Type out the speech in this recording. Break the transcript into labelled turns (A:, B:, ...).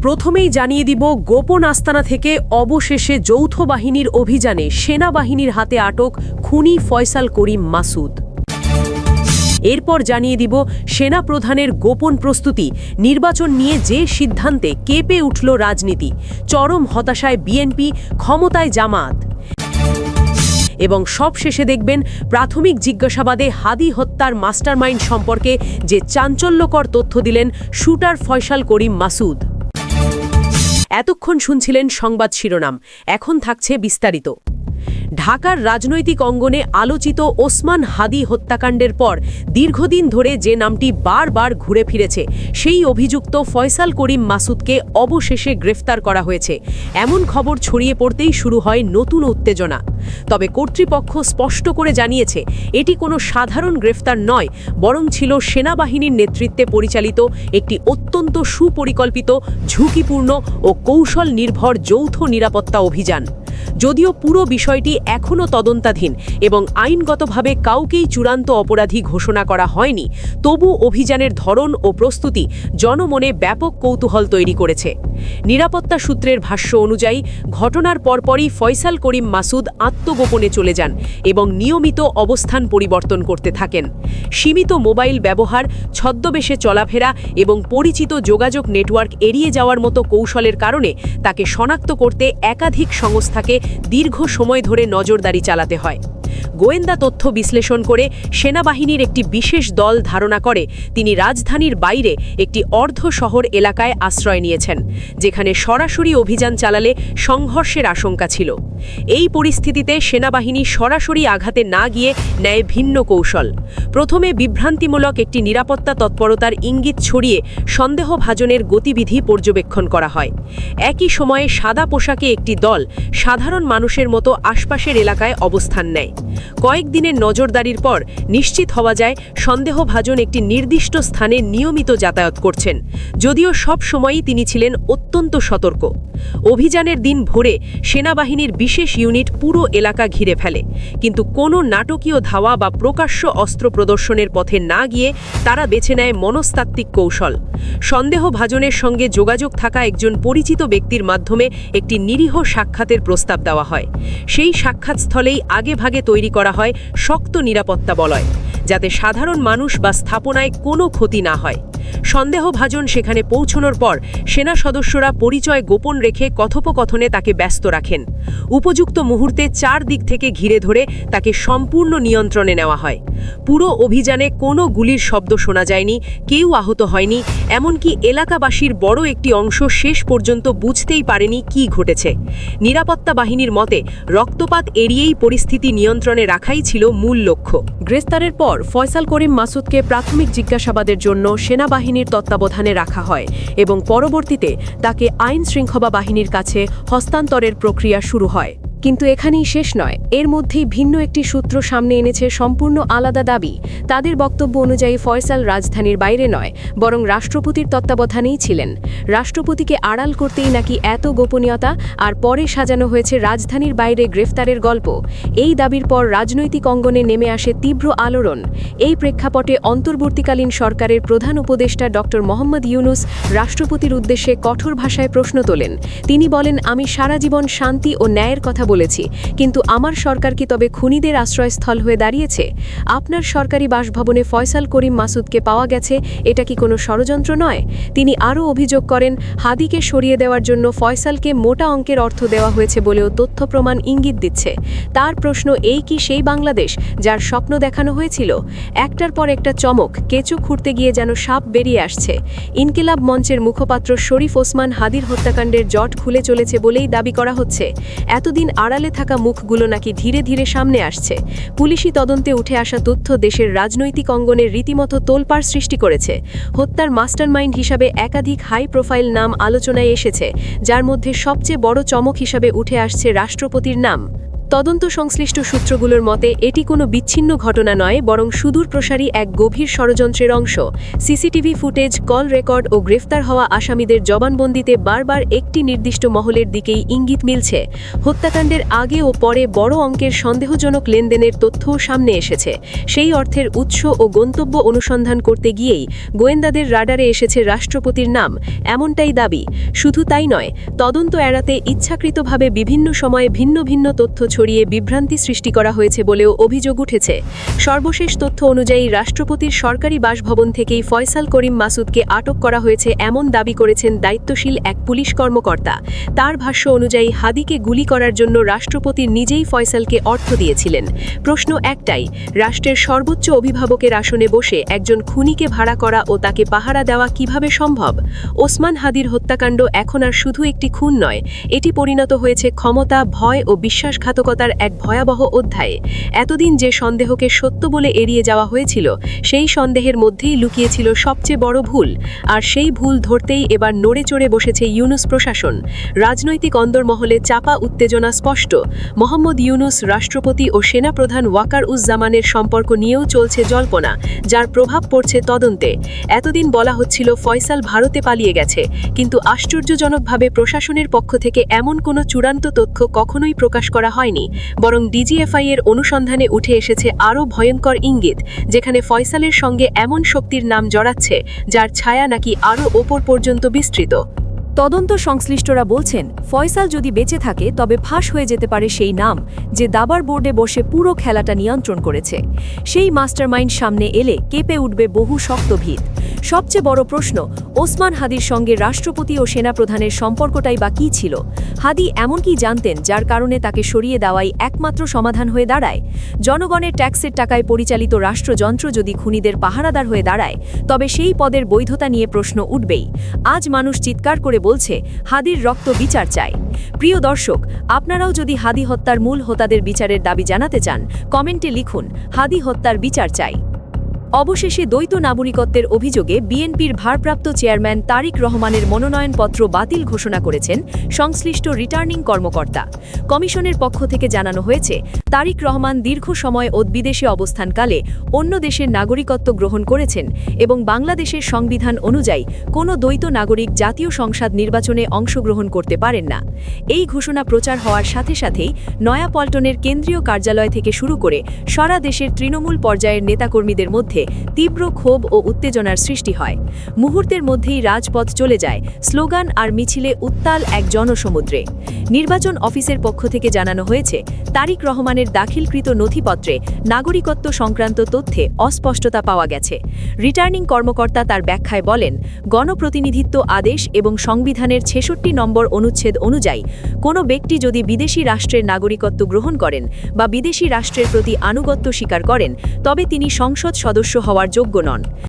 A: প্রথমেই জানিয়ে দিব গোপন আস্তানা থেকে অবশেষে যৌথ বাহিনীর অভিযানে সেনাবাহিনীর হাতে আটক খুনি ফয়সাল করিম মাসুদ। এরপর জানিয়ে দিব সেনা প্রধানের গোপন প্রস্তুতি, নির্বাচন নিয়ে যে সিদ্ধান্তে কেঁপে উঠল রাজনীতি, চরম হতাশায় বিএনপি, ক্ষমতায় জামাত। এবং সবশেষে দেখবেন প্রাথমিক জিজ্ঞাসাবাদে হাদি হত্যার মাস্টারমাইন্ড সম্পর্কে যে চাঞ্চল্যকর তথ্য দিলেন শুটার ফয়সাল করিম মাসুদ। এতক্ষণ শুনছিলেন সংবাদ শিরোনাম, এখন থাকছে বিস্তারিত। ঢাকার রাজনৈতিক অঙ্গনে আলোচিত ওসমান হাদি হত্যাকাণ্ডের পর দীর্ঘদিন ধরে যে নামটি বারবার ঘুরে ফিরেছে, সেই অভিযুক্ত ফয়সাল করিম মাসুদকে অবশেষে গ্রেফতার করা হয়েছে। এমন খবর ছড়িয়ে পড়তেই শুরু হয় নতুন উত্তেজনা। তবে কর্তৃপক্ষ স্পষ্ট করে জানিয়েছে এটি কোনো সাধারণ গ্রেফতার নয়, বরং ছিল সেনাবাহিনীর নেতৃত্বে পরিচালিত একটি অত্যন্ত সুপরিকল্পিত, ঝুঁকিপূর্ণ ও কৌশল নির্ভর যৌথ নিরাপত্তা অভিযান। যদিও পুরো বিষয়টি এখনও তদন্তাধীন এবং আইনগতভাবে কাউকেই চূড়ান্ত অপরাধী ঘোষণা করা হয়নি, তবু অভিযানের ধরন ও প্রস্তুতি জনমনে ব্যাপক কৌতূহল তৈরি করেছে। নিরাপত্তা সূত্রের ভাষ্য অনুযায়ী ঘটনার পরপরই ফয়সাল করিম মাসুদ আত্মগোপনে চলে যান এবং নিয়মিত অবস্থান পরিবর্তন করতে থাকেন। সীমিত মোবাইল ব্যবহার, ছদ্মবেশে চলাফেরা এবং পরিচিত যোগাযোগ নেটওয়ার্ক এড়িয়ে যাওয়ার মতো কৌশলের কারণে তাকে শনাক্ত করতে একাধিক সংস্থাকে দীর্ঘ সময় ধরে নজরদারি চালাতে হয়। গোয়েন্দা তথ্য বিশ্লেষণ করে সেনাবাহিনীর একটি বিশেষ দল ধারণা করে তিনি রাজধানীর বাইরে একটি অর্ধ শহর এলাকায় আশ্রয় নিয়েছেন, যেখানে সরাসরি অভিযান চালালে সংঘর্ষের আশঙ্কা ছিল। এই পরিস্থিতিতে সেনাবাহিনী সরাসরি আঘাতে না গিয়ে নেয় ভিন্ন কৌশল। প্রথমে বিভ্রান্তিমূলক একটি নিরাপত্তা তৎপরতার ইঙ্গিত ছড়িয়ে সন্দেহভাজনের গতিবিধি পর্যবেক্ষণ করা হয়। একই সময়ে সাদা পোশাকে একটি দল সাধারণ মানুষের মতো আশপাশের এলাকায় অবস্থান নেয়। কয়েকদিনের নজরদারির পর নিশ্চিত হওয়া যায় সন্দেহভাজন একটি নির্দিষ্ট স্থানে নিয়মিত যাতায়াত করছেন, যদিও সব সময়ই তিনি ছিলেন অত্যন্ত সতর্ক। অভিযানের দিন ভোরে সেনাবাহিনীর বিশেষ ইউনিট পুরো এলাকা ঘিরে ফেলে, কিন্তু কোনো নাটকীয় ধাওয়া বা প্রকাশ্য অস্ত্র প্রদর্শনের পথে না গিয়ে তারা বেছে নেয় মনস্তাত্ত্বিক কৌশল। সন্দেহভাজনের সঙ্গে যোগাযোগ থাকা একজন পরিচিত ব্যক্তির মাধ্যমে একটি নিরীহ সাক্ষাতের প্রস্তাব দেওয়া হয়। সেই সাক্ষাৎস্থলেই আগেভাগে তৈরি করা হয় শক্ত নিরাপত্তা বলয়, যাতে সাধারণ মানুষ বা স্থাপনায় কোনো ক্ষতি না হয়। সন্দেহভাজন সেখানে পৌঁছানোর পর সেনা সদস্যরা পরিচয় গোপন রেখে কথোপকথনে তাকে ব্যস্ত রাখেন। উপযুক্ত মুহূর্তে চারদিক থেকে ঘিরে ধরে তাকে সম্পূর্ণ নিয়ন্ত্রণে নেওয়া হয়। পুরো অভিযানে কোনো গুলির শব্দ শোনা যায়নি, কেউ আহত হয়নি, এমনকি এলাকাবাসীর বড় একটি অংশ শেষ পর্যন্ত বুঝতেই পারেনি কী ঘটেছে। নিরাপত্তা বাহিনীর মতে রক্তপাত এড়িয়েই পরিস্থিতি নিয়ন্ত্রণে রাখাই ছিল মূল লক্ষ্য। গ্রেফতারের পর ফয়সাল করিম মাসুদকে প্রাথমিক জিজ্ঞাসাবাদের জন্য সেনাবাহিনীর তত্ত্বাবধানে রাখা হয় এবং পরবর্তীতে তাকে আইন শৃঙ্খলা বাহিনীর কাছে হস্তান্তরের প্রক্রিয়া শুরু হয়। কিন্তু এখানেই শেষ নয়, এর মধ্যেই ভিন্ন একটি সূত্র সামনে এনেছে সম্পূর্ণ আলাদা দাবি। তাদের বক্তব্য অনুযায়ী ফয়সাল রাজধানীর বাইরে নয়, বরং রাষ্ট্রপতির তত্ত্বাবধানেই ছিলেন। রাষ্ট্রপতিকে আড়াল করতেই নাকি এত গোপনীয়তা, আর পরে সাজানো হয়েছে রাজধানীর বাইরে গ্রেফতারের গল্প। এই দাবির পর রাজনৈতিক অঙ্গনে নেমে আসে তীব্র আলোড়ন। এই প্রেক্ষাপটে অন্তর্বর্তীকালীন সরকারের প্রধান উপদেষ্টা ডক্টর মোহাম্মদ ইউনুস রাষ্ট্রপতির উদ্দেশ্যে কঠোর ভাষায় প্রশ্ন তোলেন। তিনি বলেন, আমি সারা জীবন শান্তি ও ন্যায়ের কথা বলেছি, কিন্তু আমার সরকার কি তবে খুনিদের আশ্রয়স্থল হয়ে দাঁড়িয়েছে? আপনার সরকারি বাসভবনে ফয়সাল করিম মাসুদকে পাওয়া গেছে, এটা কি কোনো ষড়যন্ত্র নয়? তিনি আরও অভিযোগ করেন, হাদিকে সরিয়ে দেওয়ার জন্য ফয়সালকে মোটা অঙ্কের অর্থ দেওয়া হয়েছে বলেও তথ্য প্রমাণ ইঙ্গিত দিচ্ছে। তার প্রশ্ন, এই কি সেই বাংলাদেশ যার স্বপ্ন দেখানো হয়েছিল? একটার পর একটা চমক, কেঁচো খুঁড়তে গিয়ে যেন সাপ বেরিয়ে আসছে। ইনকিলাব মঞ্চের মুখপাত্র শরীফ ওসমান হাদির হত্যাকাণ্ডের জট খুলে চলেছে বলেই দাবি করা হচ্ছে। এতদিন আড়ালে থাকা মুখগুলো নাকি ধীরে ধীরে সামনে আসছে। পুলিশি তদন্তে উঠে আসা তথ্য দেশের রাজনৈতিক অঙ্গনের রীতিমতো তোলপাড় সৃষ্টি করেছে। হত্যার মাস্টারমাইন্ড হিসাবে একাধিক হাই প্রোফাইল নাম আলোচনায় এসেছে, যার মধ্যে সবচেয়ে বড় চমক হিসাবে উঠে আসছে রাষ্ট্রপতির নাম। তদন্ত সংশ্লিষ্ট সূত্রগুলোর মতে এটি কোনো বিচ্ছিন্ন ঘটনা নয়, বরং সুদূরপ্রসারী এক গভীর ষড়যন্ত্রের অংশ। সিসিটিভি ফুটেজ, কল রেকর্ড ও গ্রেফতার হওয়া আসামিদের জবানবন্দিতে বারবার একটি নির্দিষ্ট মহলের দিকেই ইঙ্গিত মিলছে। হত্যাকাণ্ডের আগে ও পরে বড় অঙ্কের সন্দেহজনক লেনদেনের তথ্যও সামনে এসেছে। সেই অর্থের উৎস ও গন্তব্য অনুসন্ধান করতে গিয়েই গোয়েন্দাদের রাডারে এসেছে রাষ্ট্রপতির নাম, এমনটাই দাবি। শুধু তাই নয়, তদন্ত এড়াতে ইচ্ছাকৃতভাবে বিভিন্ন সময়ে ভিন্ন ভিন্ন তথ্য ছড়িয়ে বিভ্রান্তি সৃষ্টি করা হয়েছে বলেও অভিযোগ উঠেছে। সর্বশেষ তথ্য অনুযায়ী রাষ্ট্রপতির সরকারি বাসভবন থেকেই ফয়সাল করিম মাসুদকে আটক করা হয়েছে এমন দাবি করেছেন দায়িত্বশীল এক পুলিশ কর্মকর্তা। তার ভাষ্য অনুযায়ী হাদিকে গুলি করার জন্য রাষ্ট্রপতি নিজেই ফয়সালকে অর্থ দিয়েছিলেন। প্রশ্ন একটাই, রাষ্ট্রের সর্বোচ্চ অভিভাবকের আসনে বসে একজন খুনিকে ভাড়া করা ও তাকে পাহারা দেওয়া কিভাবে সম্ভব? ওসমান হাদির হত্যাকাণ্ড এখন আর শুধু একটি খুন নয়, এটি পরিণত হয়েছে ক্ষমতা, ভয় ও বিশ্বাসঘাতকতার এক ভয়াবহ অধ্যায়ে। এতদিন যে সন্দেহকে সত্য বলে এড়িয়ে যাওয়া হয়েছিল, সেই সন্দেহের মধ্যেই লুকিয়েছিল সবচেয়ে বড় ভুল। আর সেই ভুল ধরতেই এবার নড়ে চড়ে বসেছে ইউনূস প্রশাসন। রাজনৈতিক অন্দরমহলে চাপা উত্তেজনা স্পষ্ট। মোহাম্মদ ইউনূস, রাষ্ট্রপতি ও সেনাপ্রধান ওয়াকার উজ্জামানের সম্পর্ক নিয়েও চলছে জল্পনা, যার প্রভাব পড়ছে তদন্তে। এতদিন বলা হচ্ছিল ফয়সাল ভারতে পালিয়ে গেছে, কিন্তু আশ্চর্যজনকভাবে প্রশাসনের পক্ষ থেকে এমন কোনো চূড়ান্ত তথ্য কখনোই প্রকাশ করা হয়নি। বরং ডিজিএফআই এর অনুসন্ধানে উঠে এসেছে আরও ভয়ঙ্কর ইঙ্গিত, যেখানে ফয়সালের সঙ্গে এমন শক্তির নাম জড়াচ্ছে যার ছায়া নাকি আরও ওপর পর্যন্ত বিস্তৃত। তদন্ত সংশ্লিষ্টরা বলছেন, ফয়সাল যদি বেঁচে থাকে তবে ফাঁস হয়ে যেতে পারে সেই নাম যে দাবার বোর্ডে বসে পুরো খেলাটা নিয়ন্ত্রণ করেছে। সেই মাস্টারমাইন্ড সামনে এলে কেঁপে উঠবে বহু শক্ত ভিত। সবচেয়ে বড় প্রশ্ন, ওসমান হাদির সঙ্গে রাষ্ট্রপতি ও সেনাপ্রধানের সম্পর্কটাই বা কী ছিল? হাদি এমন কি জানতেন যার কারণে তাকে সরিয়ে দেওয়াই একমাত্র সমাধান হয়ে দাঁড়ায়? জনগণের ট্যাক্সের টাকায় পরিচালিত রাষ্ট্রযন্ত্র যদি খুনিদের পাহারাদার হয়ে দাঁড়ায়, তবে সেই পদের বৈধতা নিয়ে প্রশ্ন উঠবেই। আজ মানুষ চিৎকার করে বলছে, হাদির রক্ত বিচার চাই। প্রিয় দর্শক, আপনারাও যদি হাদি হত্যার মূল হোতাদের বিচারের দাবি জানাতে চান, কমেন্টে লিখুন, হাদি হত্যার বিচার চাই। অবশেষে দ্বৈত নাগরিকত্বের অভিযোগে বিএনপির ভারপ্রাপ্ত চেয়ারম্যান তারিক রহমানের মনোনয়নপত্র বাতিল ঘোষণা করেছেন সংশ্লিষ্ট রিটার্নিং কর্মকর্তা। কমিশনের পক্ষ থেকে জানানো হয়েছে, তারিক রহমান দীর্ঘ সময় বিদেশে অবস্থানকালে অন্য দেশের নাগরিকত্ব গ্রহণ করেছেন এবং বাংলাদেশের সংবিধান অনুযায়ী কোনো দ্বৈত নাগরিক জাতীয় সংসদ নির্বাচনে অংশগ্রহণ করতে পারেন না। এই ঘোষণা প্রচার হওয়ার সাথে সাথেই নয়াপল্টনের কেন্দ্রীয় কার্যালয় থেকে শুরু করে সারা দেশের তৃণমূল পর্যায়ের নেতাকর্মীদের মধ্যে তীব্র ক্ষোভ ও উত্তেজনার সৃষ্টি হয়। মুহূর্তের মধ্যেই রাজপথ চলে যায় স্লোগান আর মিছিলে উত্তাল এক জনসমুদ্রে। নির্বাচন অফিসের পক্ষ থেকে জানানো হয়েছে, তারিক রহমানের দাখিলকৃত নথিপত্রে নাগরিকত্ব সংক্রান্ত তথ্যে অস্পষ্টতা পাওয়া গেছে। রিটার্নিং কর্মকর্তা তার ব্যাখ্যায় বলেন, গণপ্রতিনিধিত্ব আদেশ এবং সংবিধানের ৬৬ নম্বর অনুচ্ছেদ অনুযায়ী কোনো ব্যক্তি যদি বিদেশি রাষ্ট্রের নাগরিকত্ব গ্রহণ করেন বা বিদেশি রাষ্ট্রের প্রতি আনুগত্য স্বীকার করেন, তবে তিনি সংসদ সদস্য হওয়ার যোগ্য নন।